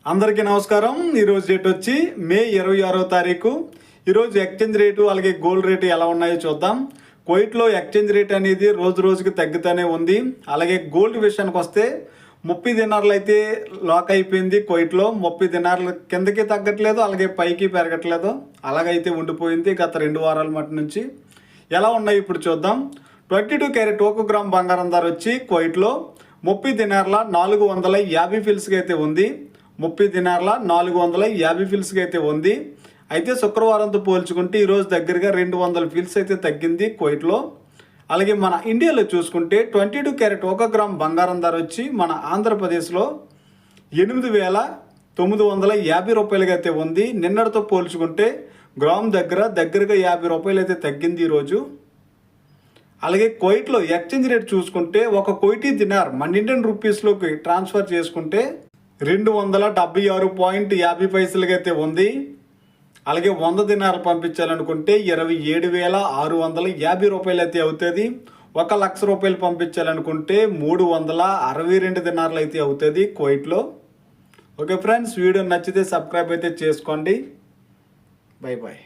అందరికీ నమస్కారం. ఈరోజు డేట్ వచ్చి మే 26వ తారీఖు. ఈరోజు ఎక్స్చేంజ్ రేటు అలాగే గోల్డ్ రేటు ఎలా ఉన్నాయో చూద్దాం. కువైట్లో ఎక్స్చేంజ్ రేట్ అనేది రోజు రోజుకి తగ్గుతూనే ఉంది. అలాగే గోల్డ్ విషయానికి వస్తే 30 దినార్లు అయితే లాక్ అయిపోయింది. కువైట్లో 30 దినార్లు కిందకి తగ్గట్లేదు, అలాగే పైకి పెరగట్లేదు, అలాగైతే ఉండిపోయింది గత 2 వారాల మటు నుంచి. ఎలా ఉన్నాయి ఇప్పుడు చూద్దాం. 22 క్యారెట్ 1 గ్రామ్ బంగారం ధర వచ్చి కువైట్లో 30 దినార్ల 450 ఫిల్స్కి అయితే ఉంది. 30 దినార్ల 450 ఫిల్స్కి అయితే ఉంది. అయితే శుక్రవారంతో పోల్చుకుంటే ఈరోజు దగ్గరగా 200 ఫిల్స్ అయితే తగ్గింది కువైట్లో. అలాగే మన ఇండియాలో చూసుకుంటే 22 క్యారెట్ 1 గ్రామ్ బంగారం ధర వచ్చి మన ఆంధ్రప్రదేశ్లో 8,950 రూపాయలకి అయితే ఉంది. నిన్నటితో పోల్చుకుంటే గ్రామ్ దగ్గరగా 50 రూపాయలు అయితే తగ్గింది ఈరోజు. అలాగే కువైట్లో ఎక్స్చేంజ్ రేట్ చూసుకుంటే ఒక కువైటీ దినార్ మన ఇండియన్ రూపీస్లోకి ట్రాన్స్ఫర్ చేసుకుంటే 276.50 అయితే ఉంది. అలాగే 100 దినార్లు పంపించాలనుకుంటే 27,650 రూపాయలు అయితే అవుతుంది. 1 లక్ష రూపాయలు పంపించాలనుకుంటే 362 దినార్లు అయితే అవుతుంది కువైట్లో. ఓకే ఫ్రెండ్స్, వీడియో నచ్చితే సబ్స్క్రైబ్ అయితే చేసుకోండి. Bye bye.